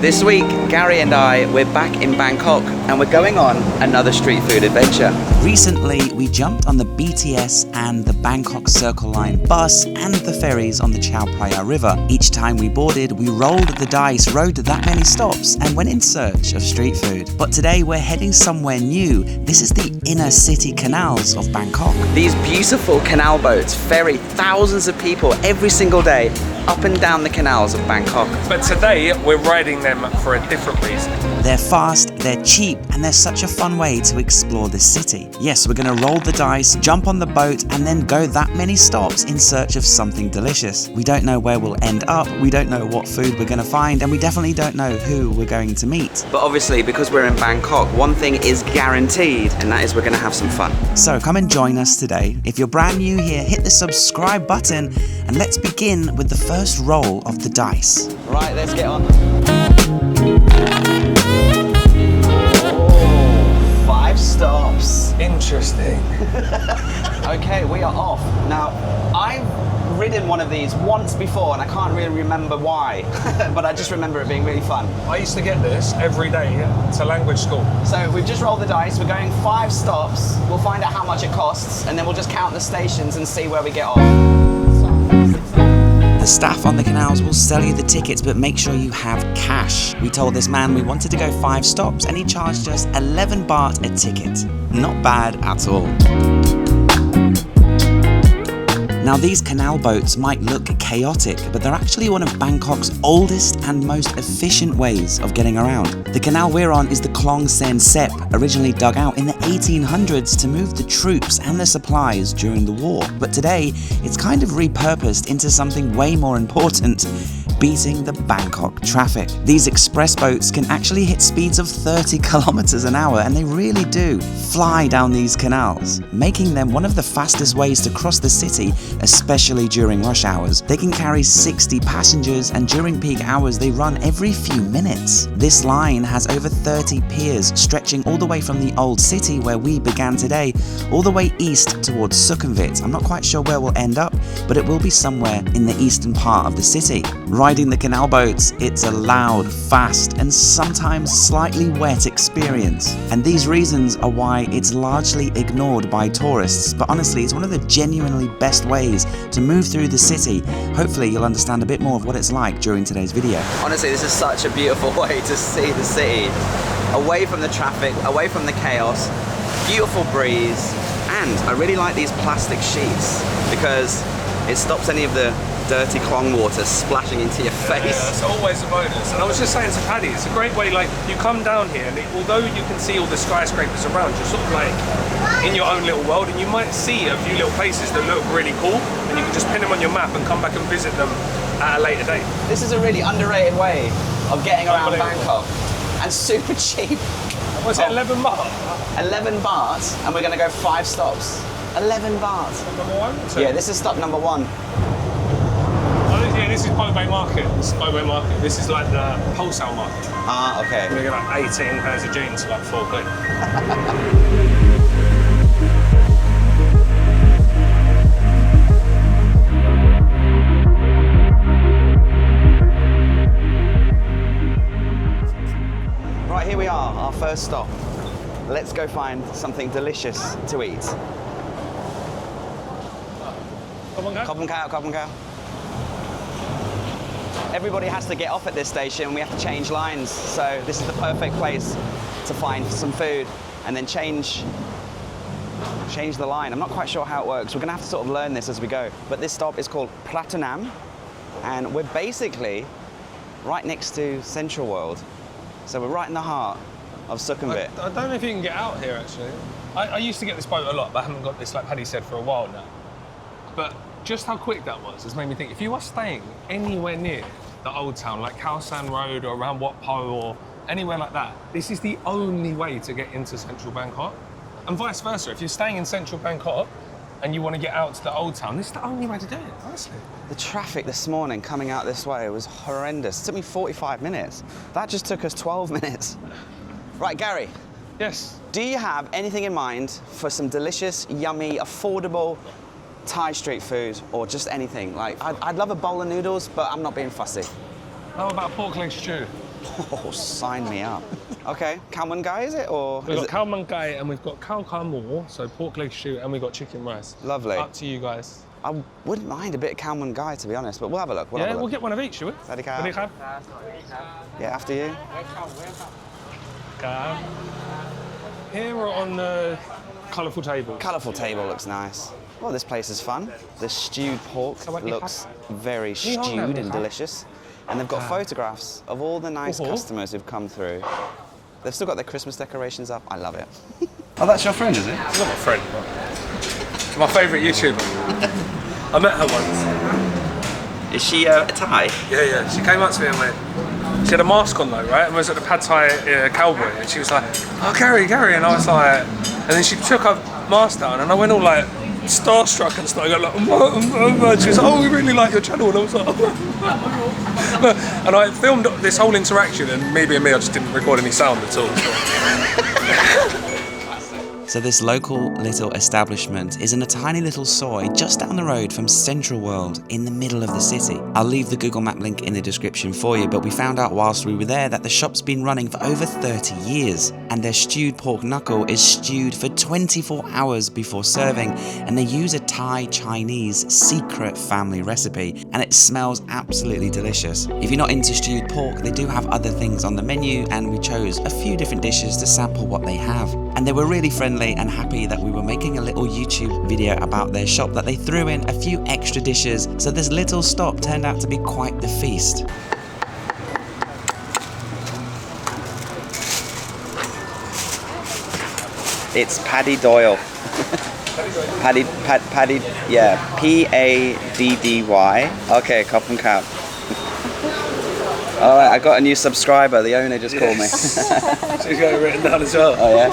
This week, Gary and I, we're back in Bangkok and we're going on another street food adventure. Recently, we jumped on the BTS and the Bangkok Circle Line bus and the ferries on the Chao Phraya River. Each time we boarded, we rolled the dice, rode that many stops and went in search of street food. But today we're heading somewhere new. This is the inner city canals of Bangkok. These beautiful canal boats ferry thousands of people every single day up and down the canals of Bangkok. But today we're riding them for a different reason. They're fast, they're cheap, and they're such a fun way to explore the city. Yes, we're gonna roll the dice, jump on the boat, and then go that many stops in search of something delicious. We don't know where we'll end up, we don't know what food we're gonna find, and we definitely don't know who we're going to meet. But obviously, because we're in Bangkok, one thing is guaranteed, and that is we're gonna have some fun. So come and join us today. If you're brand new here, hit the subscribe button, and let's begin with the first roll of the dice. Right, let's get on. 5 stops. Interesting. Okay, we are off. Now, I've ridden one of these once before and I can't really remember why, but I just remember it being really fun. I used to get this every day to language school. So we've just rolled the dice, we're going 5 stops, we'll find out how much it costs and then we'll just count the stations and see where we get off. The staff on the canals will sell you the tickets, but make sure you have cash. We told this man we wanted to go 5 stops and he charged us 11 baht a ticket. Not bad at all. Now these canal boats might look chaotic, but they're actually one of Bangkok's oldest and most efficient ways of getting around. The canal we're on is the Klong Sen Sep, originally dug out in the 1800s to move the troops and the supplies during the war. But today, it's kind of repurposed into something way more important: beating the Bangkok traffic. These express boats can actually hit speeds of 30 kilometers an hour, and they really do fly down these canals, making them one of the fastest ways to cross the city, especially during rush hours. They can carry 60 passengers, and during peak hours they run every few minutes. This line has over 30 piers stretching all the way from the old city where we began today, all the way east towards Sukhumvit. I'm not quite sure where we'll end up, but it will be somewhere in the eastern part of the city. Riding the canal boats, it's a loud, fast, and sometimes slightly wet experience. And these reasons are why it's largely ignored by tourists, but honestly, it's one of the genuinely best ways to move through the city. Hopefully, you'll understand a bit more of what it's like during today's video. Honestly, this is such a beautiful way to see the city. Away from the traffic, away from the chaos, beautiful breeze, and I really like these plastic sheets because it stops any of the dirty Klong water splashing into your face. Yeah, that's always a bonus. And I was just saying to Paddy, it's a great way, like, you come down here and although you can see all the skyscrapers around, you're sort of like in your own little world, and you might see a few little places that look really cool and you can just pin them on your map and come back and visit them at a later date. This is a really underrated way of getting around Bangkok and super cheap. Was it 11 baht? 11 baht, and we're going to go 5 stops. 11 baht. Number 1? So Yeah, this is stop number 1. yeah, this is Paddy Market. This is Paddy Market. This is like the wholesale market. Ah, okay. We get like 18 pairs of jeans for like 4 quid. Right, here we are, our first stop. Let's go find something delicious to eat. Khop khao. Everybody has to get off at this station. We have to change lines, so this is the perfect place to find some food and then change the line. I'm not quite sure how it works. We're gonna have to sort of learn this as we go. But this stop is called Patron, and we're basically right next to Central World. So we're right in the heart of Sukhumvit. I don't know if you can get out here actually. I used to get this boat a lot, but I haven't got this, like Paddy said, for a while now. But just how quick that was has made me think, if you are staying anywhere near the old town, like Khao San Road or around Wat Po or anywhere like that, this is the only way to get into central Bangkok. And vice versa, if you're staying in central Bangkok and you want to get out to the old town, this is the only way to do it, honestly. The traffic this morning coming out this way was horrendous. It took me 45 minutes. That just took us 12 minutes. Right, Gary. Yes. Do you have anything in mind for some delicious, yummy, affordable Thai street food, or just anything? Like, I'd love a bowl of noodles, but I'm not being fussy. How about pork leg stew? Oh, sign me up. Okay, khao man gai is it, or We've is got khao man gai and we've got khao khao mo, so pork leg stew, and we've got chicken rice. Lovely. Up to you guys. I wouldn't mind a bit of khao man gai, to be honest, but we'll have a look. We'll have a We'll look. get one of each, shall we? Paddy khao. Paddy khao. Yeah, after you. Khao. Here we're on the colourful table. Colourful table looks nice. Well, this place is fun. The stewed pork looks very stewed and delicious. And they've got photographs of all the nice customers who've come through. They've still got their Christmas decorations up. I love it. Oh, that's your friend, is it? She's not my friend, but she's my favourite YouTuber. I met her once. Is she a Thai? Yeah. She came up to me and went, she had a mask on though, right? And was at the Pad Thai cowboy, and she was like, "Oh, Gary," and I was like, and then she took her mask down, and I went all like starstruck and started going like, she was like, "Oh, we really like your channel," and I was like, and I filmed this whole interaction, and me being me, I just didn't record any sound at all. So this local little establishment is in a tiny little soy just down the road from Central World in the middle of the city. I'll leave the Google Map link in the description for you, but we found out whilst we were there that the shop's been running for over 30 years, and their stewed pork knuckle is stewed for 24 hours before serving, and they use a Thai-Chinese secret family recipe, and it smells absolutely delicious. If you're not into stewed pork, they do have other things on the menu, and we chose a few different dishes to sample what they have. And they were really friendly and happy that we were making a little YouTube video about their shop, that they threw in a few extra dishes, so this little stop turned out to be quite the feast. It's Paddy Doyle. Paddy, yeah, Paddy. Okay, cop and cap. All right, I got a new subscriber. The owner just called me. She's got it written down as well. Oh yeah.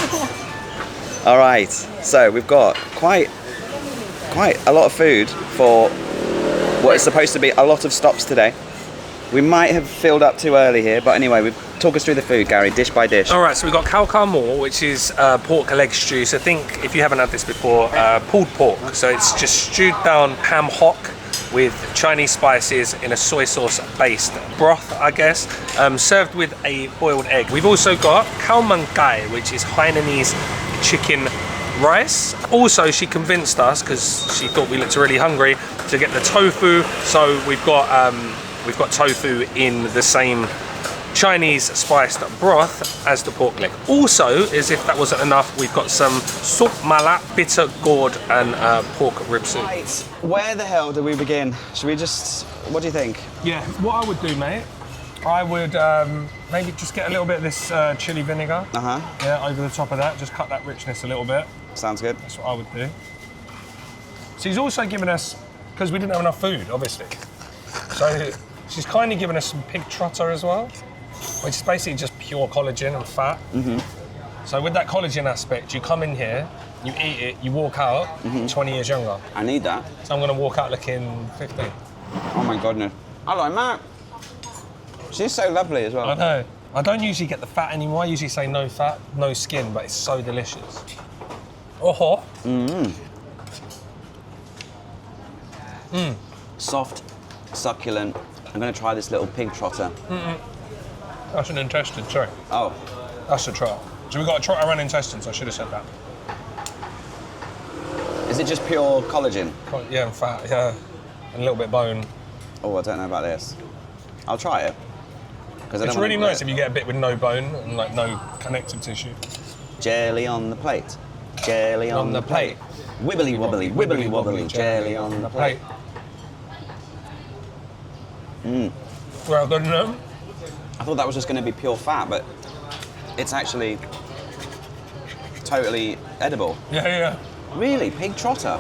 All right, so we've got quite a lot of food for what is supposed to be a lot of stops today. We might have filled up too early here, but anyway, talk us through the food, Gary, dish by dish. All right, so we've got khao khao mo, which is pork leg stew. So think, if you haven't had this before, pulled pork. So it's just stewed down ham hock with Chinese spices in a soy sauce based broth, I guess, served with a boiled egg. We've also got khao man gai, which is Hainanese chicken rice. Also, she convinced us, because she thought we looked really hungry, to get the tofu. So we've got tofu in the same Chinese spiced broth as the pork leg. Also, as if that wasn't enough, we've got some sup malak, bitter gourd, and pork rib soup. Right, where the hell do we begin? Should we just, what do you think? Yeah, what I would do, mate, I would maybe just get a little bit of this chili vinegar. Yeah, over the top of that, just cut that richness a little bit. Sounds good. That's what I would do. She's also given us, because we didn't have enough food, obviously. So she's kind of given us some pig trotter as well, which is basically just pure collagen and fat. So with that collagen aspect, you come in here, you eat it, you walk out 20 years younger. I need that. So I'm going to walk out looking 15. Oh my goodness. Hello, Matt. She's so lovely as well. I know. I don't usually get the fat anymore. I usually say no fat, no skin, but it's so delicious. Oh. Soft, succulent. I'm going to try this little pig trotter. That's an intestine, sorry. Oh. That's a trotter. So we've got a trotter and intestines, I should have said that. Is it just pure collagen? Yeah, and fat, yeah. And a little bit bone. Oh, I don't know about this. I'll try it. It's really nice if you get a bit with no bone and like no connective tissue. Jelly on the plate. Jelly on the plate. Wibbly wobbly, wibbly wobbly, jelly on the plate. Well, good enough. I thought that was just going to be pure fat, but it's actually totally edible. Yeah. Really? Pig trotter?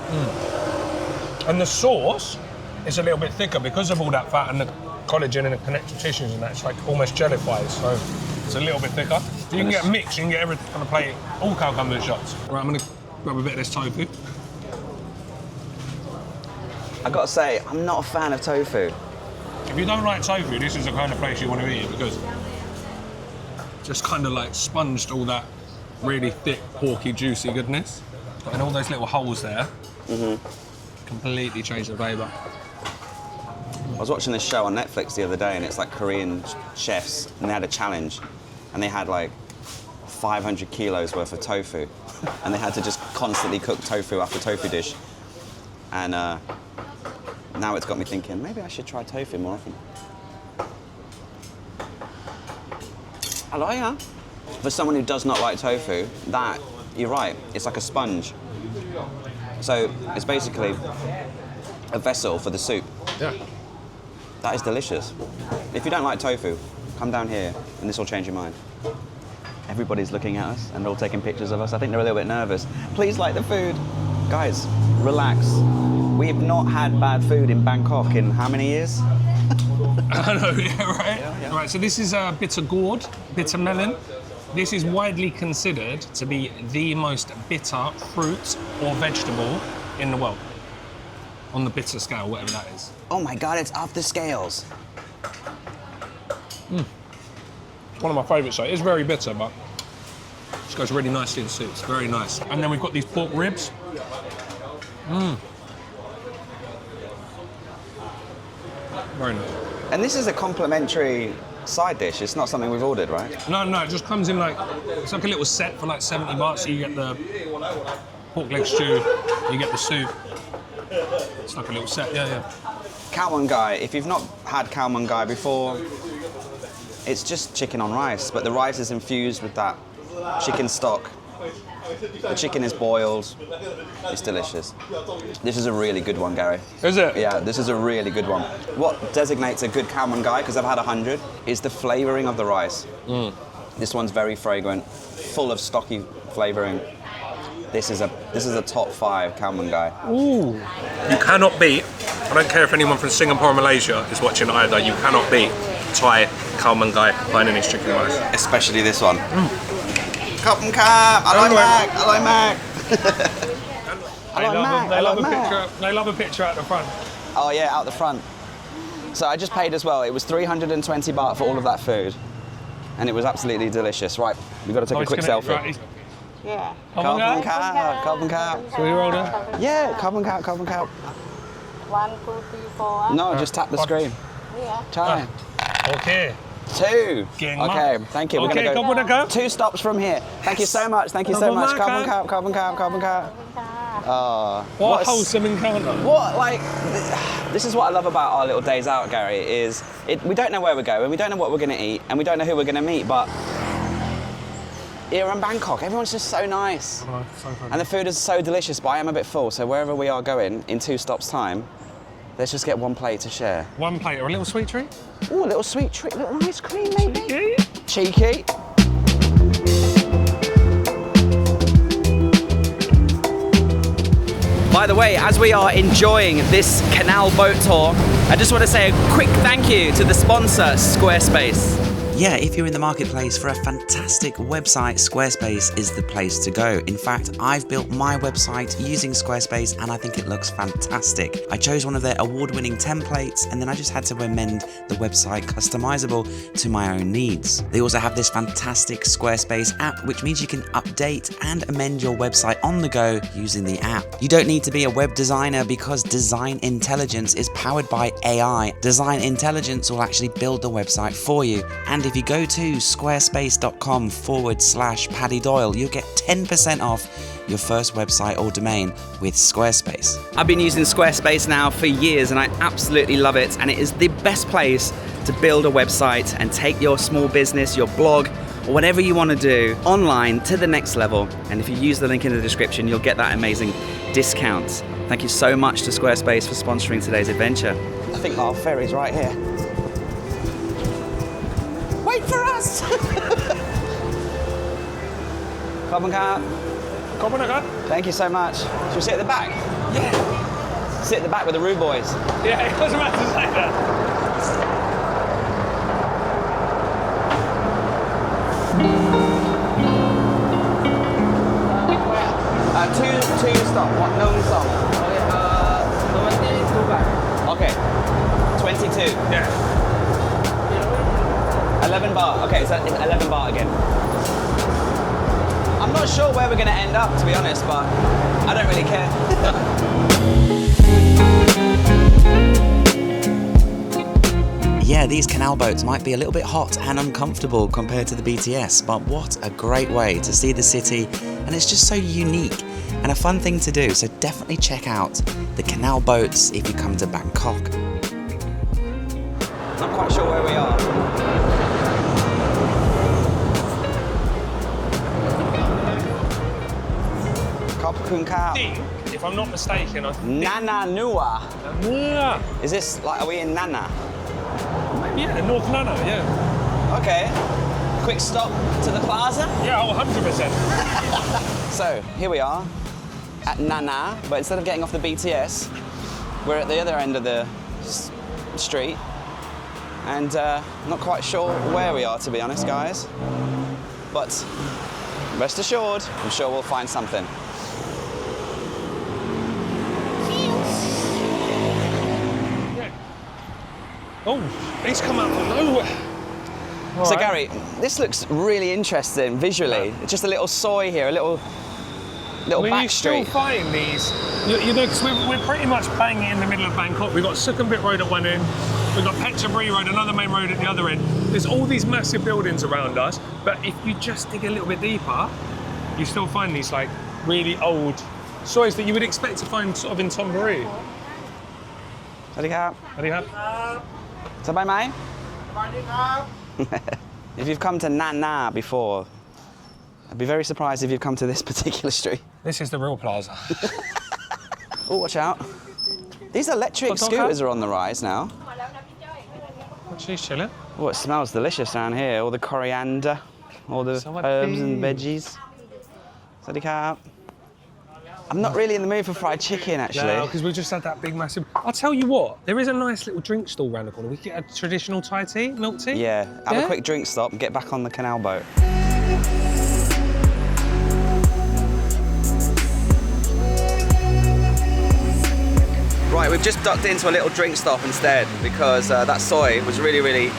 And the sauce is a little bit thicker because of all that fat and the collagen and the connective tissues and that. It's like almost jellified, so it's a little bit thicker. So you can get a mix, you can get everything on the plate, all cucumber shots. Right, I'm going to grab a bit of this tofu. I've got to say, I'm not a fan of tofu. If you don't like tofu, this is the kind of place you want to eat it, because just kind of like sponged all that really thick, porky, juicy goodness. And all those little holes there completely change the flavour. I was watching this show on Netflix the other day, and it's like Korean chefs, and they had a challenge, and they had like 500 kilos worth of tofu, and they had to just constantly cook tofu after tofu dish. And now it's got me thinking, maybe I should try tofu more often. Hello, yeah. For someone who does not like tofu, you're right, it's like a sponge. So it's basically a vessel for the soup. Yeah. That is delicious. If you don't like tofu, come down here and this will change your mind. Everybody's looking at us and they're all taking pictures of us. I think they're a little bit nervous. Please like the food. Guys, relax. We've not had bad food in Bangkok in how many years? I know, yeah, right? Yeah. Right, so this is a bitter gourd, bitter melon. This is widely considered to be the most bitter fruit or vegetable in the world. On the bitter scale, whatever that is. Oh my God, it's off the scales. It's one of my favourites, so it is very bitter, but it goes really nicely in soup. It's very nice. And then we've got these pork ribs. Very nice. And this is a complimentary side dish. It's not something we've ordered, right? No, it just comes in like, it's like a little set for like 70 baht. So you get the pork leg stew, you get the soup. It's like a little set, yeah. Khao man gai, if you've not had khao man gai before, it's just chicken on rice, but the rice is infused with that chicken stock. The chicken is boiled. It's delicious. This is a really good one, Gary. Is it? Yeah, this is a really good one. What designates a good khao man gai, because I've had 100, is the flavouring of the rice. This one's very fragrant, full of stocky flavouring. This is a top 5 khao man gai. Ooh. You cannot beat, I don't care if anyone from Singapore or Malaysia is watching either, you cannot beat Thai khao man gai Hainanese chicken rice. Especially this one. Khop and Kap, I like Mac, I like Mac. They love a picture out the front. Oh yeah, out the front. So I just paid as well. It was 320 baht for all of that food. And it was absolutely delicious. Right, we've got to take a quick selfie. Right, Yeah. Khop and Kap, Khop and Kap. so we roll in? Yeah, Khop and Kap, Khop and Kap. 1, 2, 3, 4. No, just tap the screen. Yeah. Chai. Okay. 2. King Okay, Mark. thank you. We're Okay, going to Khop and go Kap. 2 stops from here. Thank you so much. Thank you so much. Khop and Kap, Khop and Kap, Khop and Kap, Khop and Kap. Oh, What a wholesome encounter. What, like, this is what I love about our little days out, Gary, is we don't know where we're going, we don't know what we're going to eat, and we don't know who we're going to meet, but here in Bangkok, everyone's just so nice. And the food is so delicious, but I am a bit full, so wherever we are going, in 2 stops' time, let's just get 1 plate to share. 1 plate or a little sweet treat? Ooh, a little sweet treat, a little ice cream, maybe? Yeah. Cheeky. By the way, as we are enjoying this canal boat tour, I just want to say a quick thank you to the sponsor, Squarespace. Yeah, if you're in the marketplace for a fantastic website, Squarespace is the place to go. In fact, I've built my website using Squarespace and I think it looks fantastic. I chose one of their award-winning templates and then I just had to amend the website customizable to my own needs. They also have this fantastic Squarespace app, which means you can update and amend your website on the go using the app. You don't need to be a web designer because Design Intelligence is powered by AI. Design Intelligence will actually build the website for you. And if you go to squarespace.com/Paddy Doyle, you'll get 10% off your first website or domain with Squarespace. I've been using Squarespace now for years and I absolutely love it, and it is the best place to build a website and take your small business, your blog, or whatever you want to do online to the next level. And if you use the link in the description, you'll get that amazing discount. Thank you so much to Squarespace for sponsoring today's adventure. I think our ferry's right here. Wait for us! Come on, car. Khop and Kap. Thank you so much. Should we sit at the back? Yeah. Sit at the back with the Rude Boys. Yeah, I was about to say that. Two stop. What? No stop. Okay. 22. Yeah. 11 baht. Okay, so it's 11 baht again. I'm not sure where we're going to end up, to be honest, but I don't really care. Yeah, these canal boats might be a little bit hot and uncomfortable compared to the BTS, but what a great way to see the city, and it's just so unique and a fun thing to do, so definitely check out the canal boats if you come to Bangkok. Not quite sure where we are. Khop Khun Khao. If I'm not mistaken, I think... Nana Nua. Yeah. Is this like, are we in Nana? Maybe, yeah, North Nana, yeah. Okay. Quick stop to the plaza. Yeah, 100%. So, here we are at Nana, but instead of getting off the BTS, we're at the other end of the street. And not quite sure where we are, to be honest, guys. But rest assured, I'm sure we'll find something. Oh, he's come out from nowhere. So Right. Gary, this looks really interesting visually. It's just a little soy here, a little back You still street. find these, you know, because we're pretty much banging in the middle of Bangkok. We've got Sukhumvit Road at one end, we've got Phetchaburi Road, another main road at the other end. There's all these massive buildings around us, but if you just dig a little bit deeper, you still find these like really old soys that you would expect to find sort of in Thonburi. Sawasdee krap. What do you have? Sabai mai? If you've come to Nana before, I'd be very surprised if you've come to this particular street. This is the real plaza. Oh, watch out. These electric scooters are on the rise now. She's chilling. Oh, it smells delicious down here. All the coriander, all the Sawadee. herbs and veggies. Sawasdee krap. I'm not really in the mood for fried chicken, actually. No, because we just had that big, massive... I'll tell you what, there is a nice little drink stall round the corner. We could get a traditional Thai tea, milk tea. Yeah, have Yeah? a quick drink stop and get back on the canal boat. Right, we've just ducked into a little drink stop instead because that soy was really, really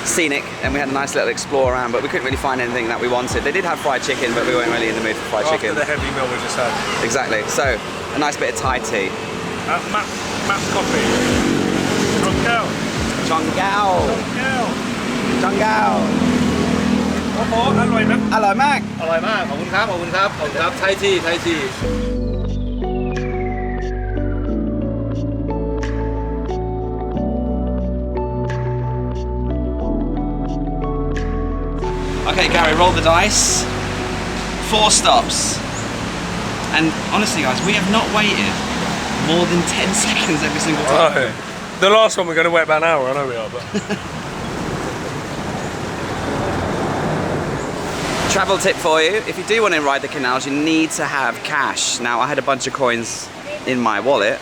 scenic and we had a nice little explore around, but we couldn't really find anything that we wanted. They did have fried chicken, but we weren't really in the mood for fried After chicken. the heavy meal we just had. Exactly. So, a nice bit of Thai tea. Matt's coffee. Chong Gao. Chong Gao. Chong Gao. โอ้โหอร่อยนะ อร่อยมาก อร่อยมาก ขอบคุณครับ ขอบคุณครับ ขอบคุณครับ ไทยทีไทยที Okay, Gary, roll the dice. 4 stops. And honestly, guys, we have not waited more than 10 seconds every single time. Right. The last one we're going to wait about an hour, I know we are, but... Travel tip for you, if you do want to ride the canals, you need to have cash. Now, I had a bunch of coins in my wallet.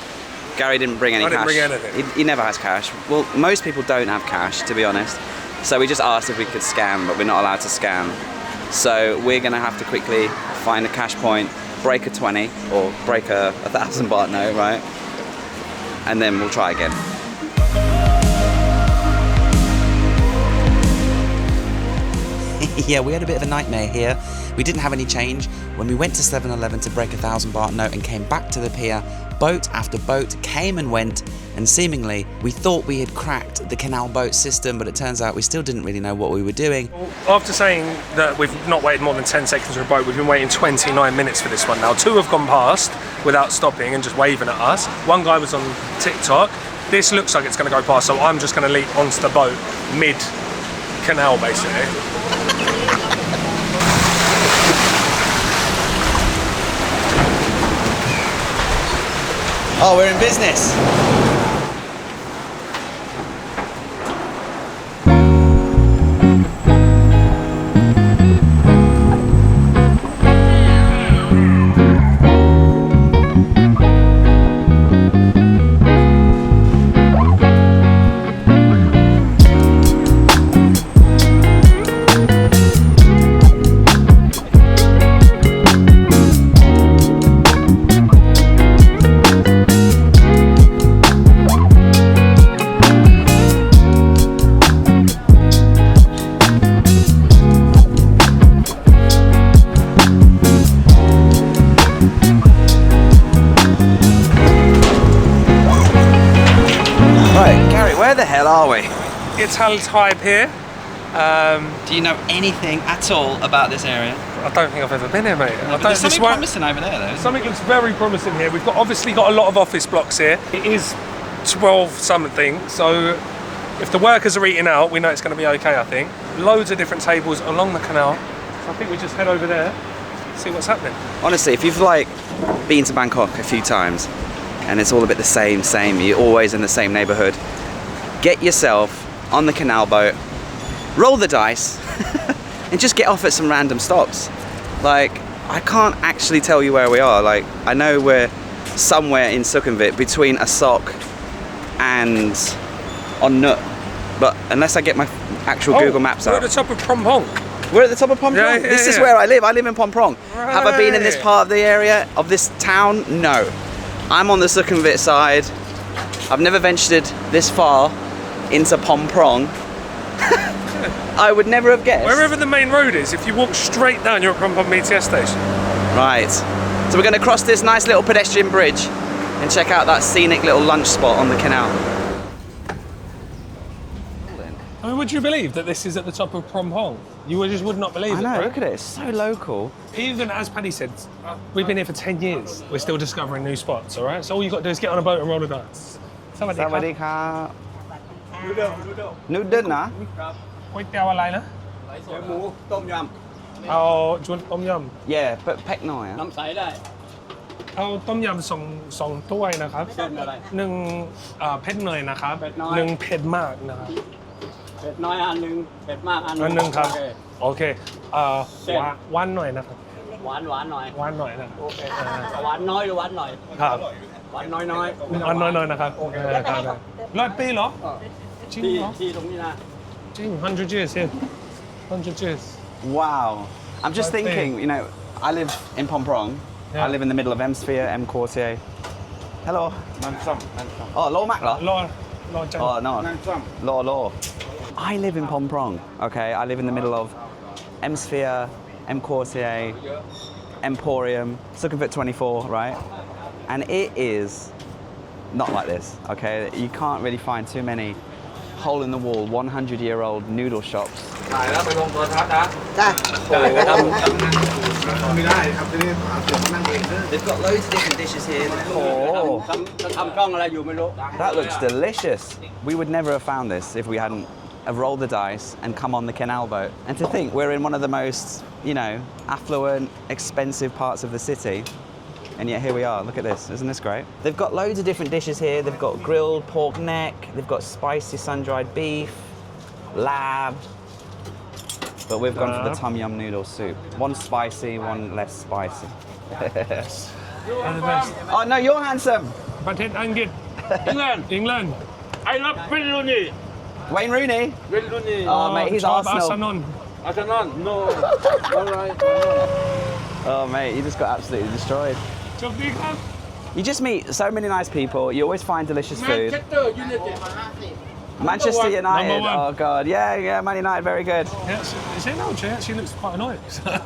Gary didn't bring any I cash. didn't bring anything. He never has cash. Well, most people don't have cash, to be honest. So we just asked if we could scan, but we're not allowed to scan. So we're going to have to quickly find a cash point, break a 20 or break a 1,000 baht note, right? And then we'll try again. Yeah, we had a bit of a nightmare here. We didn't have any change. When we went to 7-Eleven to break a 1,000 baht note and came back to the pier, boat after boat came and went, and seemingly we thought we had cracked the canal boat system, but it turns out we still didn't really know what we were doing. After saying that we've not waited more than 10 seconds for a boat, we've been waiting 29 minutes for this one now. 2 have gone past without stopping and just waving at us. One guy was on TikTok. This looks like it's going to go past, so I'm just going to leap onto the boat mid-canal, basically. Oh, we're in business. boy. Ital type here. Do you know anything at all about this area? I don't think I've ever been here, mate. There's something promising over there, though. Something looks very promising here. We've obviously got a lot of office blocks here. It is 12 something, so if the workers are eating out, we know it's going to be okay, I think. Loads of different tables along the canal. So I think we just head over there, see what's happening. Honestly, if you've like been to Bangkok a few times and it's all a bit the same, you're always in the same neighborhood, get yourself on the canal boat, roll the dice, and just get off at some random stops. Like, I can't actually tell you where we are. Like, I know we're somewhere in Sukhumvit between Asok and On Nut, but unless I get my actual Google Maps We're out. at the top of Phrom. We're at the top of Phom Prong. Yeah, This is yeah. where I live. I live in Phom Prong. Right. Have I been in this part of the area, of this town? No. I'm on the Sukhumvit side. I've never ventured this far into Phom Prong. I would never have guessed. Wherever the main road is, if you walk straight down, you're at Phrom BTS station. Right. So we're going to cross this nice little pedestrian bridge and check out that scenic little lunch spot on the canal. I mean, would you believe that this is at the top of Phrom? You just would not believe I it, know, right? look at it. It's so local. Even as Paddy said, we've been here for 10 years. We're still discovering new spots, all right? So all you've got to do is get on a boat and roll the dice. Sawadee krap. Sawadee krap. Noodle นะ ก๋วยเตี๋ยวอะไรนะ หมูต้มย เอาจุนต้มย Yeah, but peck หน่อย ำ อะ น้ำใสได้ ำเอาต้มยำสองถ้วยนะครับ เส้นอะไร หนึ่งเผ็ดหน่อยนะครับ เผ็ดน้อย หนึ่งเผ็ดมากนะครับ เผ็ดน้อยอันหนึ่งเผ็ดมากอันห อันหนึ่งครับ โอเ โอเค เส้น หวานหน่อยนะครับ หวานหน่อย หวานหน่อยนะ โอเคหวานน้อยหรือหวานหน่อย ครับ หวานน้อย หวานน้อยๆนะครับครับ100 ปีเหรอจริง ที่ เหรอ ที่ตรงนี้นะ จริง100 years yeah 100 years Wow. I'm just Right there. thinking, you know, I live in Phom Prong. Yeah. I live in the middle of M Sphere, M Quartier. Hello. นั่นซ่อมนั่นซ่อม Oh, Lo Mak เหรอ รอจัง Oh, no. นั่นซ่อม Lo. I live in Phom Prong, okay? I live in the middle of M Sphere, M Quartier, Emporium, Sukhumvit 24, right? And it is not like this, okay? You can't really find too many hole-in-the-wall, 100-year-old noodle shops. ถ่ายแล้วไปลงโทรทัศน์นะ จ้ะ ไม่ได้ครับที่นี่เดี๋ยวนั่งเอง They've got loads of different dishes here. Oh, ทำกล้องอะไรอยู่ไม่รู้ that looks delicious. We would never have found this if we hadn't have rolled the dice and come on the canal boat. And to think we're in one of the most, you know, affluent, expensive parts of the city. And yet here we are, look at this, isn't this great? They've got loads of different dishes here. They've got grilled pork neck, they've got spicy sun-dried beef, lab. But we've gone for the tom yum noodle soup. One spicy, one less spicy. And the best. Oh no, you're handsome! ประเทศอังกฤษ England England I love Wayne Rooney Wayne Rooney? Wayne Rooney Oh, mate, he's ชอบ Arsenal. Arsenal Arsenal no alright Oh mate, you just got absolutely destroyed. โชคดีครับ You just meet so many nice people, you always find delicious food. Manchester United Manchester United, Number one. oh god, yeah, Man United, very good. Yeah, is it no? She actually looks quite annoying.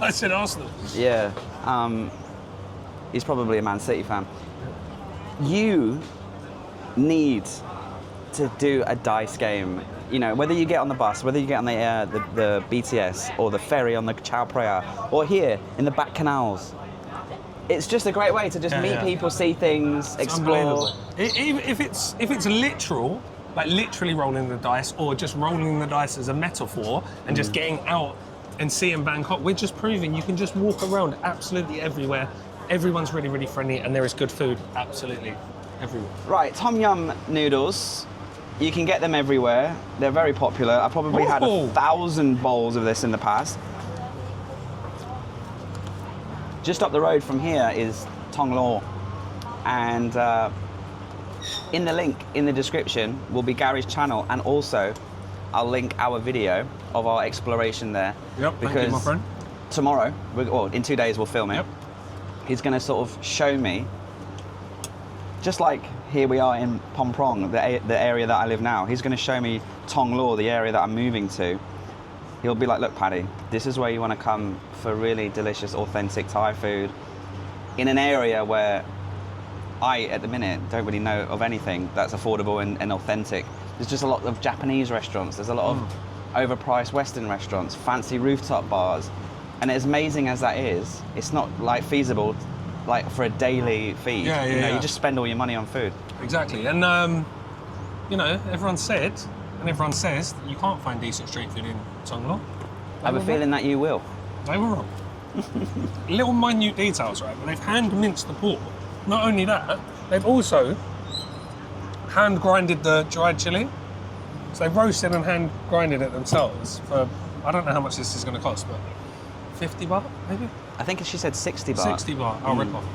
I said Arsenal. Yeah, he's probably a Man City fan. You need to do a dice game. You know, whether you get on the bus, whether you get on the BTS or the ferry on the Chao Phraya, or here in the back canals. It's just a great way to just Yeah, meet yeah. people, see things, It's explore. unbelievable. If it's literal, like literally rolling the dice, or just rolling the dice as a metaphor and just getting out and seeing Bangkok, we're just proving you can just walk around absolutely everywhere. Everyone's really, really friendly, and there is good food absolutely everywhere. Right, tom yum noodles. You can get them everywhere. They're very popular. I probably had Ooh. 1,000 bowls of this in the past. Just up the road from here is Thong Lo. And in the link in the description will be Gary's channel, and also I'll link our video of our exploration there. Yep, thank you, my friend. Tomorrow, or in 2 days, we'll film it. Yep. He's going to sort of show me, just like here we are in Phom Prong, the area that I live now. He's going to show me Thong Lo, the area that I'm moving to. He'll be like, look, Paddy, this is where you want to come for really delicious, authentic Thai food in an area where I, at the minute, don't really know of anything that's affordable and authentic. There's just a lot of Japanese restaurants. There's a lot of overpriced Western restaurants, fancy rooftop bars. And as amazing as that is, it's not like feasible like for a daily feed. Yeah, you know, yeah. you just spend all your money on food. Exactly. And, you know, everyone said, and everyone says, that you can't find decent street food in Thailand. I have a feeling that you will. They were wrong. Little minute details, right? But they've hand minced the pork. Not only that, they've also hand grinded the dried chili. So they roasted and hand grinded it themselves for, I don't know how much this is going to cost, but 50 baht maybe? I think she said 60 baht. 60 baht, I'll rip off.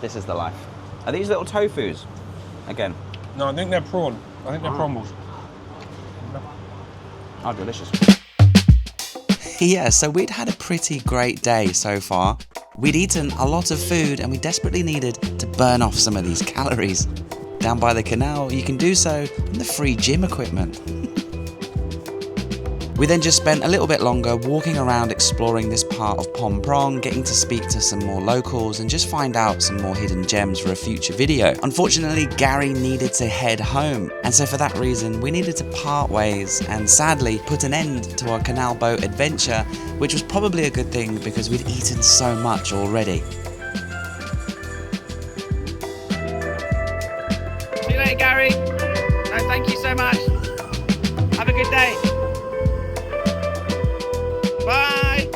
This is the life. Are these little tofus? Again. No, I think they're prawn. I think they're prawn balls. Oh, delicious. Yeah, so we'd had a pretty great day so far. We'd eaten a lot of food and we desperately needed to burn off some of these calories. Down by the canal, you can do so in the free gym equipment. We then just spent a little bit longer walking around exploring this part of Phrom, getting to speak to some more locals and just find out some more hidden gems for a future video. Unfortunately, Gary needed to head home, and so for that reason we needed to part ways and sadly put an end to our canal boat adventure, which was probably a good thing because we'd eaten so much already. See you later, Gary. No, thank you so much. Have a good day. Bye!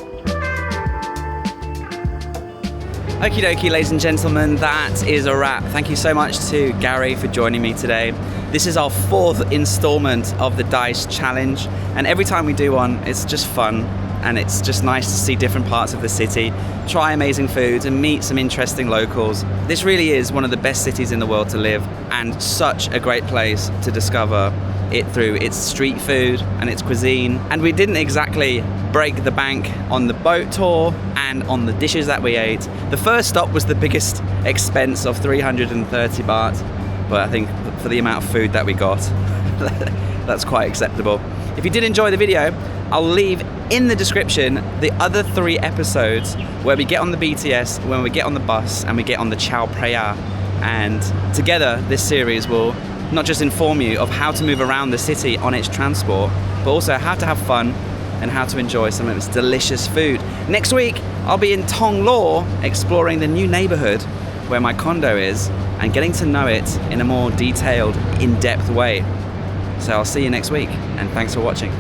Okie dokie, ladies and gentlemen, that is a wrap. Thank you so much to Gary for joining me today. This is our 4th installment of the Dice Challenge, and every time we do one, it's just fun, and it's just nice to see different parts of the city, try amazing foods, and meet some interesting locals. This really is one of the best cities in the world to live, and such a great place to discover it through its street food and its cuisine. And we didn't exactly break the bank on the boat tour and on the dishes that we ate. The first stop was the biggest expense of 330 baht, but I think for the amount of food that we got, that's quite acceptable. If you did enjoy the video, I'll leave in the description the other 3 episodes where we get on the BTS, when we get on the bus, and we get on the Chao Phraya. And together, this series will not just inform you of how to move around the city on its transport, but also how to have fun and how to enjoy some of its delicious food. Next week, I'll be in Thong Lo exploring the new neighborhood where my condo is and getting to know it in a more detailed, in-depth way. So I'll see you next week, and thanks for watching.